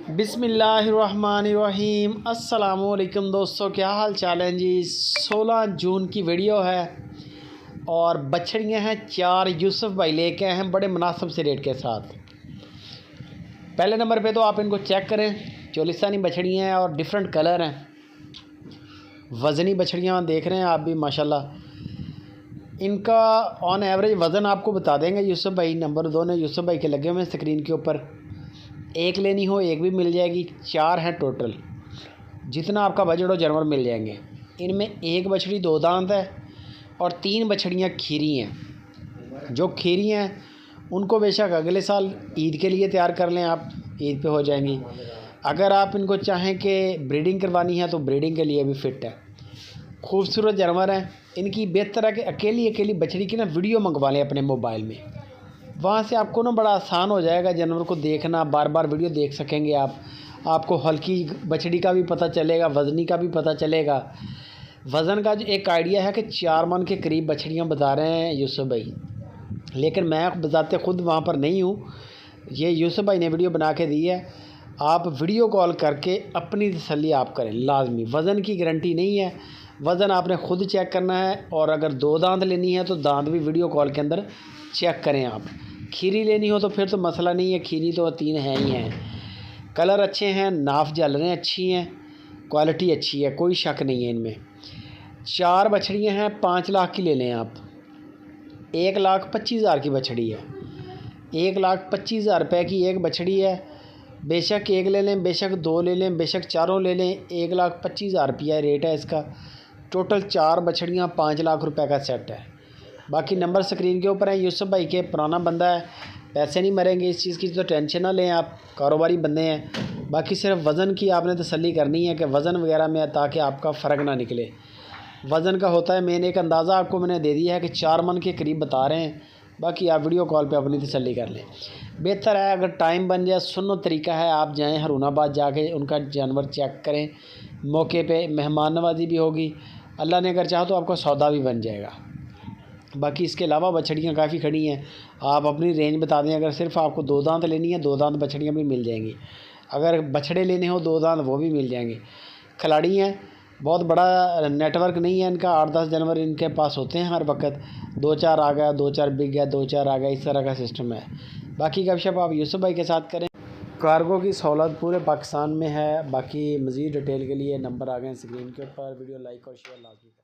बिस्मिल्लाहिर्रहमानिर्रहीम। अस्सलामुअलैकुम दोस्तों, क्या हाल चाल है जी। 16 जून की वीडियो है और बछड़ियाँ हैं 4 यूसुफ भाई लेके आए हैं बड़े मुनासिब से रेट के साथ। पहले नंबर पे तो आप इनको चेक करें, चोलिस्तानी बछड़ियाँ हैं और डिफरेंट कलर हैं, वज़नी बछड़ियाँ देख रहे हैं आप भी माशाल्लाह। इनका ऑन एवरेज वज़न आपको बता देंगे यूसुफ भाई। नंबर 2 ने यूसुफ भाई के लगे हुए हैं स्क्रीन के ऊपर। एक लेनी हो एक भी मिल जाएगी, 4 हैं टोटल। जितना आपका बजट हो जानवर मिल जाएंगे। इनमें एक बछड़ी 2 दांत है और 3 बछड़ियाँ खीरी हैं। जो खीरी हैं उनको बेशक अगले साल ईद के लिए तैयार कर लें, आप ईद पे हो जाएंगी। अगर आप इनको चाहें कि ब्रीडिंग करवानी है तो ब्रीडिंग के लिए भी फ़िट है। खूबसूरत जानवर हैं। इनकी बेहतर है कि अकेली बछड़ी की ना वीडियो मंगवा लें अपने मोबाइल में, वहाँ से आपको ना बड़ा आसान हो जाएगा जानवर को देखना, बार बार वीडियो देख सकेंगे आप। आपको हल्की बछड़ी का भी पता चलेगा, वज़नी का भी पता चलेगा। वज़न का जो एक आइडिया है कि 4 मन के करीब बछड़ियाँ बता रहे हैं यूसुफ भाई, लेकिन मैं बजाते ख़ुद वहाँ पर नहीं हूँ। ये यूसुफ भाई ने वीडियो बना के दी है। आप वीडियो कॉल करके अपनी तसल्ली आप करें लाजमी। वज़न की गारंटी नहीं है, वज़न आपने ख़ुद चेक करना है। और अगर 2 दांत लेनी है तो दांत भी वीडियो कॉल के अंदर चेक करें आप। खीरी लेनी हो तो फिर तो मसला नहीं है, खीरी तो 3 हैं ही हैं। कलर अच्छे हैं, नाफ झालरें अच्छी हैं, क्वालिटी अच्छी है, कोई शक नहीं है इनमें। 4 बछड़ियाँ हैं, 5 लाख की ले लें आप। 1,25,000 की बछड़ी है, 1,25,000 रुपये की एक बछड़ी है। बेशक एक ले लें, बेशक 2 ले लें, बेशक चारों ले लें, 1,25,000 रुपया रेट है इसका। टोटल 4 बछड़ियाँ 5 लाख रुपए का सेट है। बाकी नंबर स्क्रीन के ऊपर है। यूसुफ भाई के पुराना बंदा है, पैसे नहीं मरेंगे, इस चीज़ की तो टेंशन ना लें आप, कारोबारी बंदे हैं। बाकी सिर्फ वज़न की आपने तसल्ली करनी है कि वज़न वगैरह में, ताकि आपका फ़र्क ना निकले। वज़न का होता है मेन, एक अंदाज़ा आपको मैंने दे दिया है कि 4 मन के करीब बता रहे हैं। बाकी आप वीडियो कॉल पे अपनी तसल्ली कर लें, बेहतर है। अगर टाइम बन जाए, सुनो तरीका है, आप जाएँ हरूनाबाद, जाके उनका जानवर चेक करें। मौके पे मेहमान नवाजी भी होगी, अल्लाह ने अगर चाहा तो आपका सौदा भी बन जाएगा। बाकी इसके अलावा बछड़ियाँ काफ़ी खड़ी हैं। आप अपनी रेंज बता दें, अगर सिर्फ आपको 2 दांत लेनी है 2 दांत बछड़ियाँ भी मिल जाएंगी। अगर बछड़े लेने हो 2 दांत वो भी मिल जाएंगे। खिलाड़ी हैं, बहुत बड़ा नेटवर्क नहीं है इनका, 8-10 जानवर इनके पास होते हैं हर वक्त। 2-4 आ गया, 2-4 बिक गया, 2-4 आ गया, इस तरह का सिस्टम है। बाकी गपशप आप यूसुफ भाई के साथ करें। कार्गो की सहूलत पूरे पाकिस्तान में है। बाकी मज़ीद डिटेल के लिए नंबर आ गए स्क्रीन के ऊपर। वीडियो लाइक और शेयर लाजमी करें।